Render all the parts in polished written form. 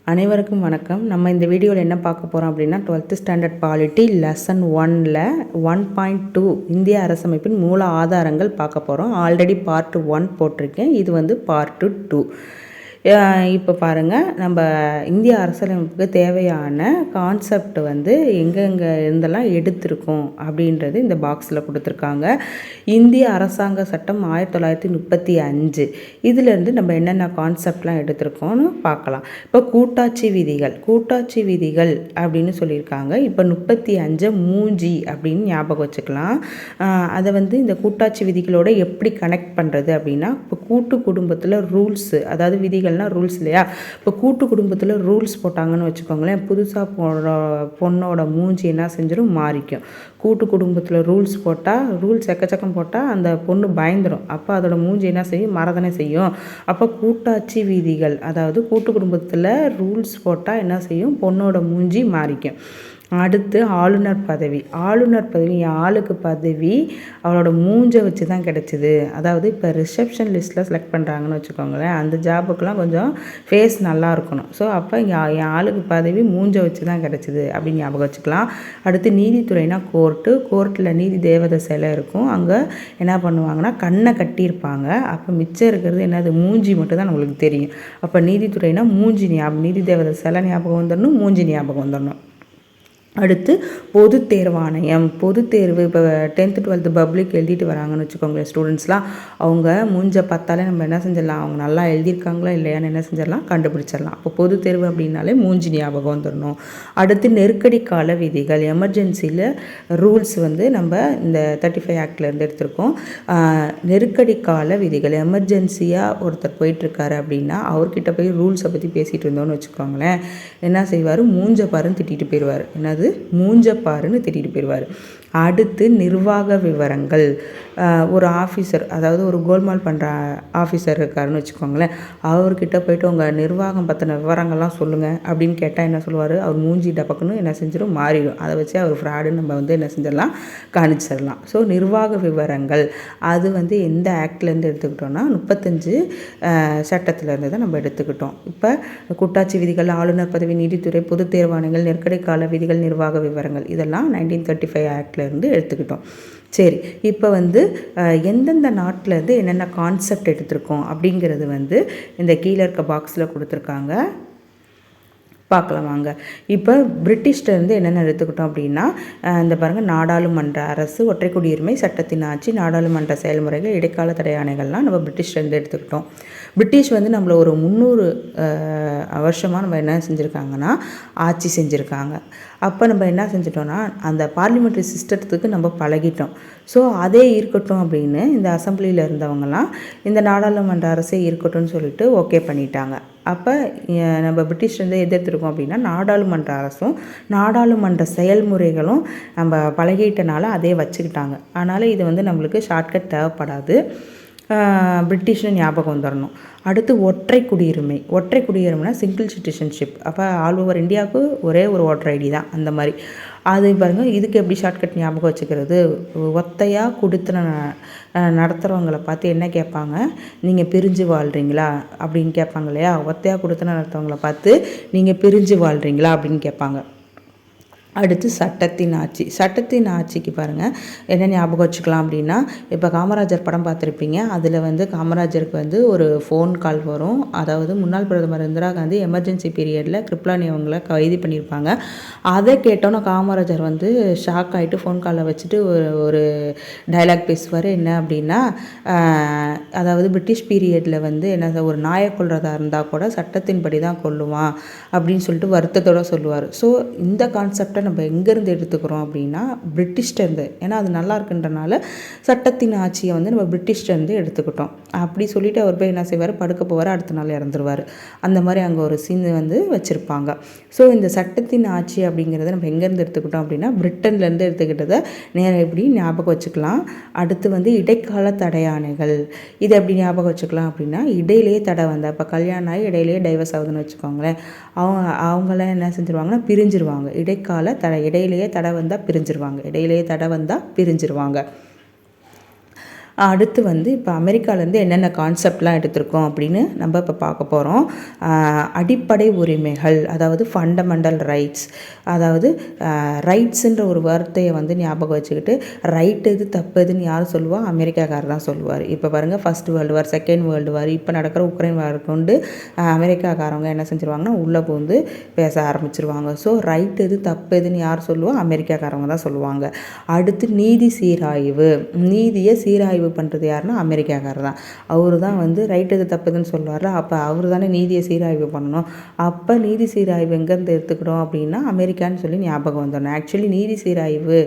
அனைவருக்கும் வணக்கம். நம்ம இந்த வீடியோவில் என்ன பார்க்க போகிறோம் அப்படின்னா 12th ஸ்டாண்டர்ட் பாலிட்டி லெசன் 1ல் 1.2 இந்திய அரசமைப்பின் மூல ஆதாரங்கள் பார்க்க போகிறோம். ஆல்ரெடி பார்ட் 1 போட்டிருக்கேன். இது வந்து பார்ட் 2. இப்போ பாருங்கள், நம்ம இந்திய அரசியலமைப்புக்கு தேவையான கான்செப்ட் வந்து எங்கெங்கே இருந்தெல்லாம் எடுத்திருக்கோம் அப்படின்றது இந்த பாக்ஸில் கொடுத்துருக்காங்க. இந்திய அரசாங்க சட்டம் 1935 இதிலேருந்து நம்ம என்னென்ன கான்செப்ட்லாம் எடுத்திருக்கோம்னு பார்க்கலாம். இப்போ கூட்டாட்சி விதிகள் அப்படின்னு சொல்லியிருக்காங்க. இப்போ 35 மூஞ்சி அப்படின்னு ஞாபகம் வச்சுக்கலாம். அதை வந்து இந்த கூட்டாட்சி விதிகளோட எப்படி கனெக்ட் பண்ணுறது அப்படின்னா, இப்போ கூட்டு குடும்பத்தில் ரூல்ஸு, அதாவது விதிகள்னால் ரூல்ஸ் இல்லையா. இப்போ கூட்டு குடும்பத்தில் ரூல்ஸ் போட்டாங்கன்னு வச்சுக்கோங்களேன், புதுசாக பொண்ணோட மூஞ்சி என்ன செஞ்சிடும், மாறிக்கும். கூட்டு குடும்பத்தில் ரூல்ஸ் எக்கச்சக்கம் போட்டால் அந்த பொண்ணு பயந்துடும். அப்போ அதோட மூஞ்சி என்ன செய்யும், மறதானே செய்யும். அப்போ கூட்டாட்சி விதிகள், அதாவது கூட்டு குடும்பத்தில் ரூல்ஸ் போட்டால் என்ன செய்யும், பொண்ணோட மூஞ்சி மாறிக்கும். அடுத்து ஆளுநர் பதவி, ஆளுக்கு பதவி அவளோட மூஞ்சை வச்சு தான் கிடச்சிது. அதாவது இப்போ ரிசப்ஷன் லிஸ்ட்டில் செலக்ட் பண்ணுறாங்கன்னு வச்சுக்கோங்களேன், அந்த ஜாபுக்கெலாம் கொஞ்சம் ஃபேஸ் நல்லா இருக்கணும். ஸோ அப்போ இங்கே என் ஆளுக்கு பதவி மூஞ்சை வச்சு தான் கிடச்சிது அப்படின்னு ஞாபகம் வச்சுக்கலாம். அடுத்து நீதித்துறைனா கோர்ட்டில் நீதி தேவதை சிலை இருக்கும். அங்கே என்ன பண்ணுவாங்கன்னா கண்ணை கட்டியிருப்பாங்க. அப்போ மிச்சம் இருக்கிறது என்னது, மூஞ்சி மட்டும் தான் நம்மளுக்கு தெரியும். அப்போ நீதித்துறைனா மூஞ்சி ஞாபகம், நீதி தேவதை சிலை ஞாபகம் வந்துடணும், மூஞ்சி ஞாபகம் வந்துடணும். அடுத்து பொது தேர்வாணையம், பொது தேர்வு இப்போ 10th 12th பப்ளிக் எழுதிட்டு வராங்கன்னு வச்சுக்கோங்களேன் ஸ்டூடெண்ட்ஸ்லாம், அவங்க மூஞ்சை பார்த்தாலே நம்ம என்ன செஞ்சிடலாம், அவங்க நல்லா எழுதியிருக்காங்களா இல்லையான்னு என்ன செஞ்சிடலாம், கண்டுபிடிச்சிடலாம். அப்போ பொது தேர்வு அப்படின்னாலே மூஞ்சி ஞாபகம் வந்துடணும். அடுத்து நெருக்கடி கால விதிகள், எமர்ஜென்சியில் ரூல்ஸ் வந்து நம்ம இந்த 35 ஆக்ட்லேருந்து எடுத்திருக்கோம். நெருக்கடி கால விதிகள், எமர்ஜென்சியாக ஒருத்தர் போயிட்டுருக்காரு அப்படின்னா அவர்கிட்ட போய் ரூல்ஸை பற்றி பேசிகிட்டு இருந்தோன்னு வச்சுக்கோங்களேன், என்ன செய்வார், மூஞ்சை பாருன்னு திட்டிகிட்டு போயிடுவார். என்னது, மூஞ்சப்பாருன்னு திட்டிட்டு போயிடுவார். அடுத்து நிர்வாக விவரங்கள், ஒரு ஆஃபீஸர், அதாவது ஒரு கோல்மால் பண்ணுற ஆஃபீஸர் இருக்காருன்னு வச்சுக்கோங்களேன், அவர்கிட்ட போய்ட்டு உங்கள் நிர்வாகம் பற்றின விவரங்கள்லாம் சொல்லுங்கள் அப்படின்னு கேட்டால் என்ன சொல்லுவார், அவர் மூஞ்சி டப்பக்குன்னு என்ன செஞ்சிடும், மாறிடும். அதை வச்சு அவர் ஃப்ராடுன்னு நம்ம வந்து என்ன செஞ்சிடலாம், காணிச்சிடலாம். ஸோ நிர்வாக விவரங்கள் அது வந்து எந்த ஆக்ட்லேருந்து எடுத்துக்கிட்டோம்னா 35 சட்டத்திலேருந்து தான் நம்ம எடுத்துக்கிட்டோம். இப்போ கூட்டாட்சி விதிகள், ஆளுநர் பதவி, நீதித்துறை, பொது தேர்வாணைகள், நெருக்கடி கால விதிகள், நிர்வாக விவரங்கள் இதெல்லாம் 1935 ஆக்ட்லேருந்து எடுத்துக்கிட்டோம். சரி, இப்போ வந்து எந்தெந்த நாட்டிலேருந்து என்னென்ன கான்செப்ட் எடுத்திருக்கோம் அப்படிங்கிறது வந்து இந்த கீழே இருக்க பாக்ஸில் கொடுத்துருக்காங்க, பார்க்கலாம் வாங்க. இப்போ பிரிட்டிஷ்டேருந்து என்னென்ன எடுத்துக்கிட்டோம் அப்படின்னா, இந்த பாருங்கள், நாடாளுமன்ற அரசு, ஒற்றை குடியுரிமை, சட்டத்தின் ஆட்சி, நாடாளுமன்ற செயல்முறைகள், இடைக்கால தடை ஆணைகள்லாம் நம்ம பிரிட்டிஷ்டேருந்து எடுத்துக்கிட்டோம். பிரிட்டிஷ் வந்து நம்மளை ஒரு 300 வருஷமாக நம்ம என்ன செஞ்சுருக்காங்கன்னா ஆட்சி செஞ்சுருக்காங்க. அப்போ நம்ம என்ன செஞ்சிட்டோம்னா அந்த பார்லிமெண்ட்ரி சிஸ்டத்துக்கு நம்ம பழகிட்டோம். ஸோ அதே இருக்கட்டும் அப்படின்னு இந்த அசம்பிளியில் இருந்தவங்கலாம் இந்த நாடாளுமன்ற அரசே இருக்கட்டும்னு சொல்லிட்டு ஓகே பண்ணிட்டாங்க. அப்போ நம்ம பிரிட்டிஷ்லேருந்து எதிர்த்துருக்கோம் அப்படின்னா நாடாளுமன்ற அரசும் நாடாளுமன்ற செயல்முறைகளும் நம்ம பழகிட்டனால அதே வச்சுக்கிட்டாங்க. அதனால் இது வந்து நம்மளுக்கு ஷார்ட்கட் தேவைப்படாது, பிரிட்டிஷ்னு ஞாபகம் வந்துடணும். அடுத்து ஒற்றை குடியுரிமைனா சிங்கிள் சிட்டிசன்ஷிப். அப்போ ஆல் ஓவர் இந்தியாவுக்கு ஒரே ஒரு ஓட்டர் ஐடி தான், அந்த மாதிரி. அது பாருங்கள், இதுக்கு எப்படி ஷார்ட்கட் ஞாபகம் வச்சுக்கிறது, ஒத்தையாக கொடுத்து நடத்துகிறவங்கள பார்த்து என்ன கேட்பாங்க, நீங்கள் பிரிஞ்சு வாழ்கிறீங்களா அப்படின்னு கேட்பாங்க இல்லையா. ஒத்தையாக கொடுத்து நடத்துகிறவங்கள பார்த்து நீங்கள் பிரிஞ்சு வாழ்கிறீங்களா அப்படின்னு கேட்பாங்க. அடுத்து சட்டத்தின் ஆட்சிக்கு பாருங்கள் என்ன ஞாபகம் வச்சுக்கலாம் அப்படின்னா, இப்போ காமராஜர் படம் பார்த்துருப்பீங்க, அதில் வந்து காமராஜருக்கு வந்து ஒரு ஃபோன் கால் வரும். அதாவது முன்னாள் பிரதமர் இந்திரா காந்தி எமர்ஜென்சி பீரியடில் கிருப்லானி அவங்கள கைது பண்ணியிருப்பாங்க. அதை கேட்டோன்னா காமராஜர் வந்து ஷாக் ஆகிட்டு ஃபோன் காலை வச்சுட்டு ஒரு டைலாக் பேசுவார். என்ன அப்படின்னா, அதாவது பிரிட்டிஷ் பீரியடில் வந்து என்ன, ஒரு நாயை கொல்றதா இருந்தால் கூட சட்டத்தின்படி தான் கொல்லுவான் அப்படின்னு சொல்லிட்டு வருத்தத்தோடு சொல்லுவார். ஸோ இந்த கான்செப்டை நம்ம எங்கேருந்து எடுத்துக்கிறோம் அப்படின்னா பிரிட்டிஷ்டேருந்து. ஏன்னா அது நல்லா இருக்குன்றனால சட்டத்தின் ஆட்சியை வந்து நம்ம பிரிட்டிஷ்டேருந்து எடுத்துக்கிட்டோம். அப்படி சொல்லிவிட்டு அவர் போய் என்ன செய்வார், படுக்க போவார், அடுத்த நாள் இறந்துருவார். அந்த மாதிரி அங்கே ஒரு சீன் வந்து வச்சுருப்பாங்க. ஸோ இந்த சட்டத்தின் ஆட்சி அப்படிங்கிறத நம்ம எங்கேருந்து எடுத்துக்கிட்டோம் அப்படின்னா பிரிட்டன்லேருந்து எடுத்துக்கிட்டதை நேரம் எப்படி ஞாபகம் வச்சுக்கலாம். அடுத்து வந்து இடைக்கால தடை ஆணைகள், இது எப்படி ஞாபகம் வச்சுக்கலாம் அப்படின்னா, இடையிலேயே தடை வந்தால், இப்போ கல்யாணம் ஆகி இடையிலேயே டைவர்ஸ் ஆகுதுன்னு வச்சுக்கோங்களேன், அவங்களாம் என்ன செஞ்சுருவாங்கன்னா பிரிஞ்சிருவாங்க. இடையிலேயே தடை வந்தால் பிரிஞ்சிருவாங்க. அடுத்து வந்து இப்போ அமெரிக்காவிலேருந்து என்னென்ன கான்செப்ட்லாம் எடுத்திருக்கோம் அப்படின்னு நம்ம இப்போ பார்க்க போகிறோம். அடிப்படை உரிமைகள், அதாவது ஃபண்டமெண்டல் ரைட்ஸ். அதாவது ரைட்ஸுன்ற ஒரு வார்த்தையை வந்து ஞாபகம் வச்சுக்கிட்டு ரைட் எது தப்பு எதுன்னு யார் சொல்லுவா? அமெரிக்காக்காரர் தான் சொல்லுவார். இப்போ பாருங்கள், first world war, second world war, இப்போ நடக்கிற உக்ரைன் வார் கொண்டு அமெரிக்காக்காரவங்க என்ன செஞ்சுருவாங்கன்னா உள்ளே புகுந்து பேச ஆரம்பிச்சிருவாங்க. ஸோ ரைட் எது தப்பு எதுன்னு யார் சொல்லுவா? அமெரிக்காக்காரவங்க தான் சொல்லுவாங்க. அடுத்து நீதி சீராய்வு. நீதியை சீராய்வு பண்ணுறது யாருன்னா அமெரிக்காக்காரர் தான். அவரு தான் வந்து ரைட் எது தப்புதுன்னு சொல்லுவார். அப்போ அவர் தானே நீதியை சீராய்வு பண்ணணும். அப்போ நீதி சீராய்வு எங்கேருந்து எடுத்துக்கிறோம் அப்படின்னா அமெரிக்கான்னு சொல்லி ஞாபகம் வந்துடணும். ஆக்சுவலி நீதி சீராய்வு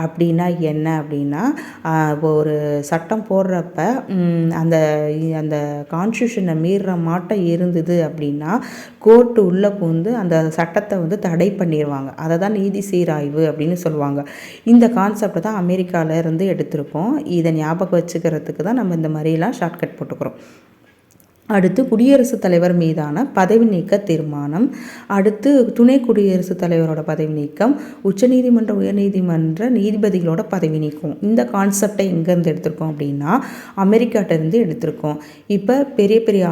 அப்படின்னா என்ன அப்படின்னா, ஒரு சட்டம் போடுறப்ப அந்த அந்த கான்ஸ்டியூஷனை மீறுற மாட்டம் இருந்தது அப்படின்னா கோர்ட்டு உள்ளே புகுந்து அந்த சட்டத்தை வந்து தடை பண்ணிடுவாங்க. அதை தான் நீதி சீராய்வு அப்படின்னு சொல்லுவாங்க. இந்த கான்செப்டை தான் அமெரிக்காவில் இருந்து எடுத்திருக்கோம். இதை ஞாபகம் வச்சுக்கிறதுக்கு தான் நம்ம இந்த மாதிரிலாம் ஷார்ட்கட் போட்டுக்கிறோம். அடுத்து குடியரசுத் தலைவர் மீதான பதவி நீக்க தீர்மானம். அடுத்து துணை குடியரசுத் தலைவரோட பதவி நீக்கம், உச்சநீதிமன்ற உயர்நீதிமன்ற நீதிபதிகளோட பதவி நீக்கம். இந்த கான்செப்டை எங்கேருந்து எடுத்திருக்கோம் அப்படின்னா அமெரிக்காட்டிலேருந்து எடுத்திருக்கோம். இப்போ பெரிய பெரிய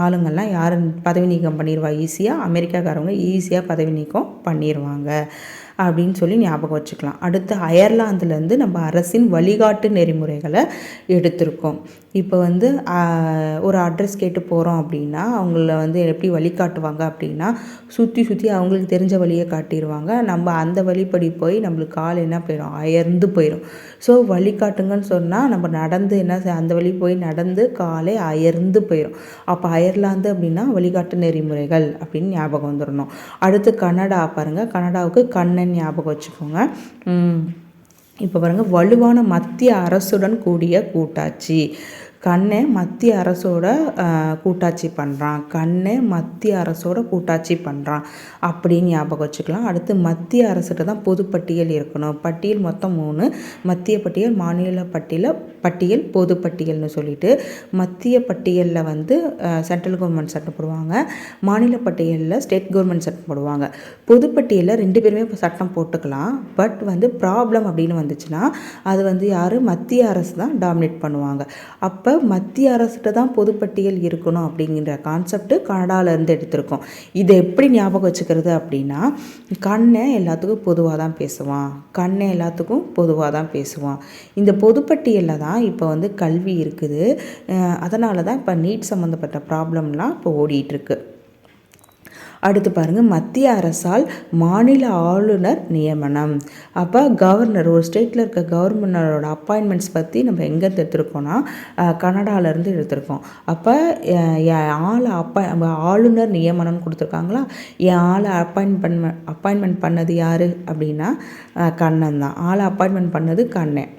ஆளுங்கள்லாம் யார் பதவி நீக்கம் பண்ணிடுவா? ஈஸியாக அமெரிக்காக்காரவங்க ஈஸியாக பதவி நீக்கம் பண்ணிடுவாங்க அப்படின்னு சொல்லி ஞாபகம் வச்சுக்கலாம். அடுத்து அயர்லாந்துலேருந்து நம்ம அரசின் வழிகாட்டு நெறிமுறைகளை எடுத்திருக்கோம். இப்போ வந்து ஒரு அட்ரஸ் கேட்டு போகிறோம் அப்படின்னா அவங்கள வந்து எப்படி வழிகாட்டுவாங்க அப்படின்னா சுற்றி அவங்களுக்கு தெரிஞ்ச வழியை காட்டிடுவாங்க. நம்ம அந்த வழிப்படி போய் நம்மளுக்கு கால் என்ன போயிடும்? அயர்ந்து போயிடும். ஸோ வழிகாட்டுங்கன்னு சொன்னால் நம்ம நடந்து அந்த வழி போய் நடந்து காலை அயர்ந்து போயிடும். அப்போ அயர்லாந்து அப்படின்னா வழிகாட்டு நெறிமுறைகள் அப்படின்னு ஞாபகம் வந்துடணும். அடுத்து கனடா பாருங்கள், கனடாவுக்கு கண்ணன் ஞாபகம் வச்சுக்கோங்க. இப்போ பாருங்கள், வலுவான மத்திய அரசுடன் கூடிய கூட்டாட்சி. கண்ணை மத்திய அரசோட கூட்டாட்சி பண்ணுறான், கண்ணை மத்திய அரசோட கூட்டாட்சி பண்ணுறான் அப்படின்னு ஞாபகம் வச்சுக்கலாம். அடுத்து மத்திய அரசுகிட்ட தான் பொதுப்பட்டியல் இருக்கணும். பட்டியல் மொத்தம் 3: மத்திய பட்டியல், மாநில பட்டியல், பொது பட்டியல்னு சொல்லிட்டு. மத்திய பட்டியலில் வந்து சென்ட்ரல் கவர்மெண்ட் சட்டம் போடுவாங்க, மாநில பட்டியலில் ஸ்டேட் கவர்மெண்ட் சட்டம் போடுவாங்க. பொதுப்பட்டியலில் 2 பேருமே இப்போ சட்டம் போட்டுக்கலாம். பட் வந்து ப்ராப்ளம் அப்படின்னு வந்துச்சுன்னா அது வந்து யார்? மத்திய அரசு தான் டாமினேட் பண்ணுவாங்க. அப்போ மத்திய அரசுகிட்ட தான் பொதுப்பட்டியல் இருக்கணும் அப்படிங்கிற கான்செப்ட் கனடாவிலேருந்து எடுத்திருக்கோம். இதை எப்படி ஞாபகம் வச்சுக்கிறது அப்படின்னா, கண்ணை எல்லாத்துக்கும் பொதுவாக தான் பேசுவான், கண்ணை எல்லாத்துக்கும் பொதுவாக தான் பேசுவான். இந்த பொதுப்பட்டியலில் தான் இப்போ வந்து கல்வி இருக்குது. அதனால தான் இப்போ நீட் சம்மந்தப்பட்ட ப்ராப்ளம்லாம் இப்போ ஓடிட்டுருக்கு. அடுத்து பாருங்கள், மத்திய அரசால் மாநில ஆளுநர் நியமனம். அப்போ கவர்னர், ஒரு ஸ்டேட்டில் இருக்க கவர்னரோட அப்பாயின்மெண்ட்ஸ் பற்றி நம்ம எங்கே எடுத்துருக்கோன்னா கனடாவிலேருந்து எடுத்திருக்கோம். அப்போ ஆளுநர் நியமனம் கொடுத்துருக்காங்களா, என் ஆளை அப்பாயின்மெண்ட் பண்ணது யார் அப்படின்னா கண்ணன் தான். ஆளை அப்பாயின்மெண்ட் பண்ணது கண்ணன்.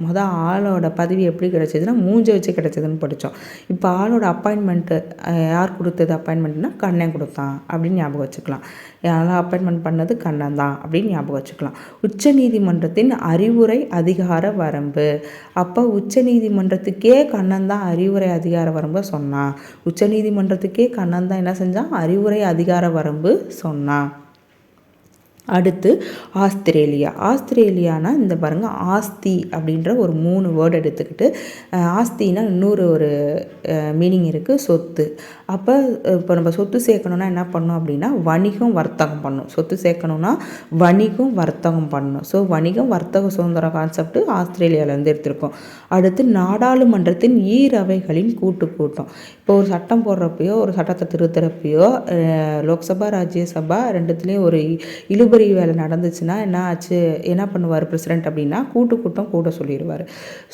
ஆளோட பதவி எப்படி கிடச்சிதுன்னா மூஞ்சை வச்சு கிடச்சிதுன்னு படித்தோம். இப்போ ஆளோட அப்பாயின்மெண்ட்டு யார் கொடுத்தது? அப்பாயின்மெண்ட்னா கண்ணன் கொடுத்தான் அப்படின்னு ஞாபகம் வச்சுக்கலாம். யாரெல்லாம் அப்பாயின்மெண்ட் பண்ணது கண்ணன் தான் அப்படின்னு ஞாபகம் வச்சுக்கலாம். உச்ச நீதிமன்றத்தின் அறிவுரை அதிகார வரம்பு. அப்போ உச்ச நீதிமன்றத்துக்கே கண்ணன் தான் அறிவுரை அதிகார வரம்பு சொன்னான். உச்ச நீதிமன்றத்துக்கே கண்ணன் தான் என்ன செஞ்சான்? அறிவுரை அதிகார வரம்பு சொன்னான். அடுத்து ஆஸ்திரேலியானா இந்த பாருங்கள், ஆஸ்தி அப்படின்ற ஒரு 3 வேர்டு எடுத்துக்கிட்டு, ஆஸ்தினா இன்னொரு ஒரு மீனிங் இருக்குது, சொத்து. அப்போ இப்போ நம்ம சொத்து சேர்க்கணுன்னா என்ன பண்ணணும் அப்படின்னா வணிகம் வர்த்தகம் பண்ணணும். சொத்து சேர்க்கணுன்னா வணிகம் வர்த்தகம் பண்ணணும். ஸோ வணிகம் வர்த்தக சுதந்திர கான்செப்ட் ஆஸ்திரேலியாவிலேருந்து எடுத்திருக்கோம். அடுத்து நாடாளுமன்றத்தின் ஈரவைகளின் கூட்டம். இப்போ ஒரு சட்டம் போடுறப்பையோ ஒரு சட்டத்தை திருத்துறப்பையோ லோக்சபா ராஜ்யசபா ரெண்டுத்துலேயும் ஒரு இழுபறி வேலை நடந்துச்சுன்னா என்ன பண்ணுவார் பிரசிடென்ட் அப்படின்னா கூட்டம் கூட சொல்லிடுவார்.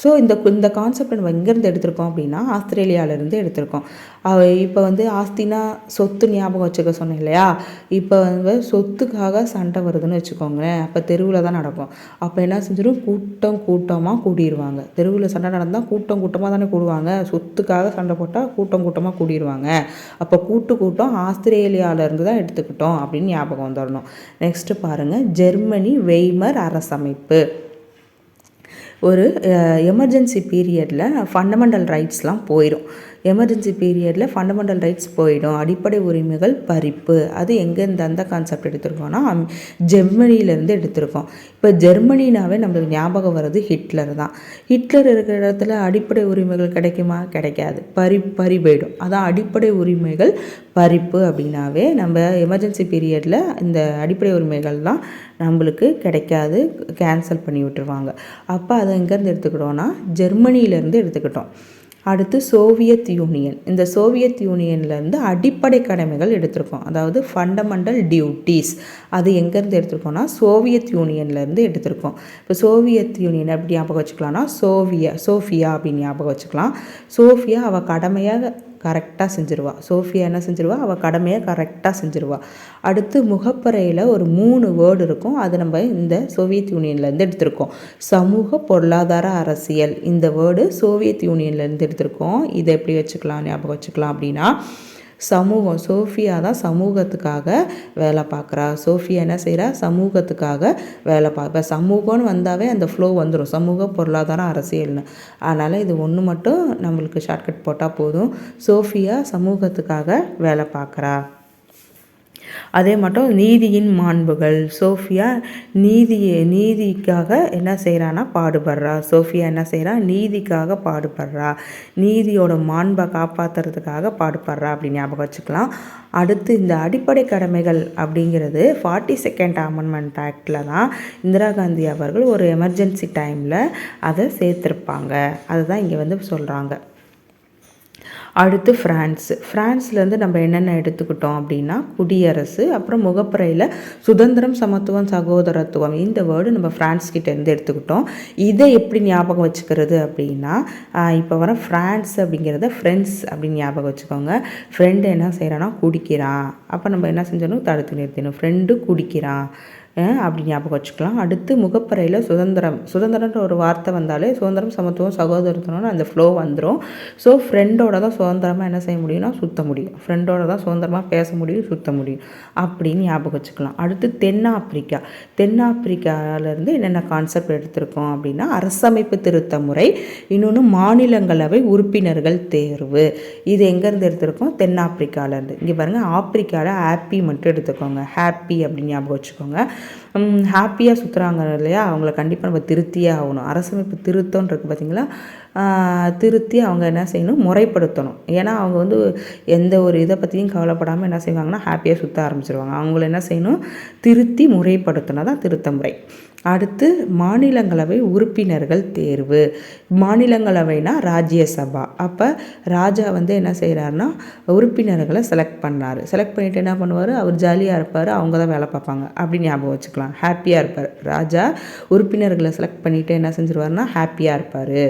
ஸோ இந்த கான்செப்ட் நம்ம எங்கேருந்து எடுத்திருக்கோம் அப்படின்னா ஆஸ்திரேலியாவிலேருந்து எடுத்திருக்கோம். இப்போ வந்து ஆஸ்தினா சொத்து ஞாபகம் வச்சுக்க சொன்னேன் இல்லையா. இப்போ வந்து சொத்துக்காக சண்டை வருதுன்னு வச்சுக்கோங்களேன். அப்போ தெருவில் தான் நடக்கும். அப்போ என்ன செஞ்சிடும்? கூட்டமாக கூடிடுவாங்க. தெருவில் சண்டை நடந்தால் கூட்டமாக தானே கூடுவாங்க. சொத்துக்காக சண்டை போட்டால் கூட்டமாக கூடிடுவாங்க. அப்போ கூட்டம் ஆஸ்திரேலியாவிலேருந்து தான் எடுத்துக்கிட்டோம் அப்படின்னு ஞாபகம் வந்துடணும். நெக்ஸ்ட்டு பாருங்கள், ஜெர்மனி வெய்மர் அரசமைப்பு. ஒரு எமர்ஜென்சி பீரியடில் ஃபண்டமெண்டல் ரைட்ஸ்லாம் போயிடும். எமர்ஜென்சி பீரியடில் ஃபண்டமெண்டல் ரைட்ஸ் போயிடும், அடிப்படை உரிமைகள் பறிப்பு. அது எங்கேருந்து அந்த கான்செப்ட் எடுத்திருக்கோன்னா ஜெர்மனியிலேருந்து எடுத்திருக்கோம். இப்போ ஜெர்மனினாவே நம்மளுக்கு ஞாபகம் வர்றது ஹிட்லர் தான். ஹிட்லர் இருக்கிற இடத்துல அடிப்படை உரிமைகள் கிடைக்குமா? கிடைக்காது, பறி போயிடும். அதான் அடிப்படை உரிமைகள் பறிப்பு அப்படின்னாவே நம்ம எமர்ஜென்சி பீரியடில் இந்த அடிப்படை உரிமைகள்லாம் நம்மளுக்கு கிடைக்காது, கேன்சல் பண்ணி விட்டுருவாங்க. அப்போ அதை எங்கேருந்து எடுத்துக்கிட்டோன்னா ஜெர்மனியிலேருந்து எடுத்துக்கிட்டோம். அடுத்து சோவியத் யூனியன். இந்த சோவியத் யூனியன்லேருந்து அடிப்படை கடமைகள் எடுத்திருக்கோம், அதாவது ஃபண்டமெண்டல் டியூட்டிஸ். அது எங்கேருந்து எடுத்திருக்கோன்னா சோவியத் யூனியன்லேருந்து எடுத்திருக்கோம். இப்போ சோவியத் யூனியன் எப்படி ஞாபகம் வச்சுக்கலாம்னா சோஃபியா அப்படின்னு ஞாபகம் வச்சுக்கலாம். சோஃபியா அவள் கடமையாக கரெக்டாக செஞ்சுருவா. சோஃபியா என்ன செஞ்சுருவா? அவள் கடமையை கரெக்டாக செஞ்சுருவா. அடுத்து முகப்பறையில் ஒரு 3 வேர்டு இருக்கும், அது நம்ம இந்த சோவியத் யூனியன்லேருந்து எடுத்திருக்கோம். சமூக பொருளாதார அரசியல், இந்த வேர்டு சோவியத் யூனியன்லேருந்து எடுத்திருக்கோம். இதை எப்படி வச்சுக்கலாம், ஞாபகம் வச்சுக்கலாம் அப்படின்னா சமூகம். சோஃபியா தான் சமூகத்துக்காக வேலை பார்க்குறா. சோஃபியா என்ன செய்கிறா? சமூகத்துக்காக வேலை பார்ப்பா. சமூகம்னு வந்தாவே அந்த ஃப்ளோ வந்துடும், சமூக பொருளாதார அரசியல்னு. அதனால் இது ஒன்று மட்டும் நம்மளுக்கு ஷார்ட்கட் போட்டால் போதும். சோஃபியா சமூகத்துக்காக வேலை பார்க்குறா. அதே மட்டும் நீதியின் மாண்புகள். சோஃபியா நீதிக்காக என்ன செய்கிறான்னா பாடுபடுறா. சோஃபியா என்ன செய்கிறா? நீதிக்காக பாடுபடுறா, நீதியோட மாண்பை காப்பாற்றுறதுக்காக பாடுபடுறா அப்படின்னு ஞாபகம் வச்சுக்கலாம். அடுத்து இந்த அடிப்படை கடமைகள் அப்படிங்கிறது 42nd அமெண்ட்மெண்ட் ஆக்டில் தான் இந்திரா காந்தி அவர்கள் ஒரு எமர்ஜென்சி டைமில் அதை சேர்த்துருப்பாங்க. அதுதான் இங்கே வந்து சொல்கிறாங்க. அடுத்து ஃப்ரான்ஸ்லேருந்து நம்ம என்னென்ன எடுத்துக்கிட்டோம் அப்படின்னா குடியரசு, அப்புறம் முகப்புறையில் சுதந்திரம், சமத்துவம், சகோதரத்துவம். இந்த வேர்டு நம்ம ஃப்ரான்ஸ்கிட்டேருந்து எடுத்துக்கிட்டோம். இதை எப்படி ஞாபகம் வச்சுக்கிறது அப்படின்னா இப்போ வர ஃப்ரான்ஸ் அப்படிங்கிறத ஃப்ரெண்ட்ஸ் அப்படின்னு ஞாபகம் வச்சுக்கோங்க. ஃப்ரெண்டு என்ன செய்கிறான்னா குடிக்கிறான். அப்போ நம்ம என்ன செஞ்சணும்? தடுத்து நிறுத்தணும். ஃப்ரெண்டு குடிக்கிறான் அப்படி ஞாபகம் வச்சுக்கலாம். அடுத்து முகப்பறையில் சுதந்திரன்ற ஒரு வார்த்தை வந்தாலே சுதந்திரம், சமத்துவம், சகோதரத்துவம்னு அந்த ஃப்ளோ வந்துடும். ஸோ ஃப்ரெண்டோட தான் சுதந்திரமாக என்ன செய்ய முடியும்னா சுற்ற முடியும். ஃப்ரெண்டோட தான் சுதந்திரமாக பேச முடியும், சுற்ற முடியும் அப்படின்னு ஞாபகம் வச்சுக்கலாம். அடுத்து தென்னாப்பிரிக்காவிலேருந்து என்னென்ன கான்செப்ட் எடுத்திருக்கோம் அப்படின்னா அரசமைப்பு திருத்த முறை, இன்னொன்று மாநிலங்களவை உறுப்பினர்கள் தேர்வு. இது எங்கேருந்து எடுத்திருக்கோம்? தென்னாப்பிரிக்காவிலேருந்து. இங்கே பாருங்கள், ஆப்பிரிக்காவில் ஹாப்பி மட்டும் எடுத்துக்கோங்க, ஹாப்பி அப்படின்னு ஞாபகம் வச்சுக்கோங்க. ஹாப்பியாக சுற்றுறாங்க இல்லையா, அவங்கள கண்டிப்பாக நம்ம திருத்தியே ஆகணும். அரசமைப்பு திருத்தம்னு இருக்குது பார்த்தீங்களா, திருத்தி அவங்க என்ன செய்யணும்? முறைப்படுத்தணும். ஏன்னா அவங்க வந்து எந்த ஒரு இதை பற்றியும் கவலைப்படாமல் என்ன செய்வாங்கன்னா ஹாப்பியாக சுற்ற ஆரம்பிச்சிருவாங்க. அவங்கள என்ன செய்யணும்? திருத்தி முறைப்படுத்தினா தான் திருத்த முறை. அடுத்து மாநிலங்களவை உறுப்பினர்கள் தேர்வு. மாநிலங்களவைனா ராஜ்யசபா. அப்போ ராஜா வந்து என்ன செய்கிறாருன்னா உறுப்பினர்களை செலக்ட் பண்ணார். செலக்ட் பண்ணிவிட்டு என்ன பண்ணுவார்? அவர் ஜாலியாக இருப்பார், அவங்க தான் வேலை பார்ப்பாங்க அப்படின்னு ஞாபகம் வச்சுக்கலாம். ஹாப்பியாக இருப்பார். ராஜா உறுப்பினர்களை செலக்ட் பண்ணிவிட்டு என்ன செஞ்சிருவார்னா ஹாப்பியாக இருப்பார்.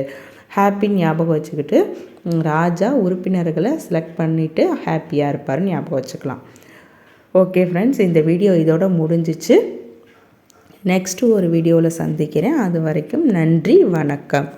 ஹாப்பின்னு ஞாபகம் வச்சுக்கிட்டு ராஜா உறுப்பினர்களை செலக்ட் பண்ணிவிட்டு ஹாப்பியாக இருப்பார்னு ஞாபகம் வச்சுக்கலாம். ஓகே ஃப்ரெண்ட்ஸ், இந்த வீடியோ இதோட முடிஞ்சிச்சு. நெக்ஸ்ட்டு ஒரு வீடியோவில் சந்திக்கிறேன். அது வரைக்கும் நன்றி, வணக்கம்.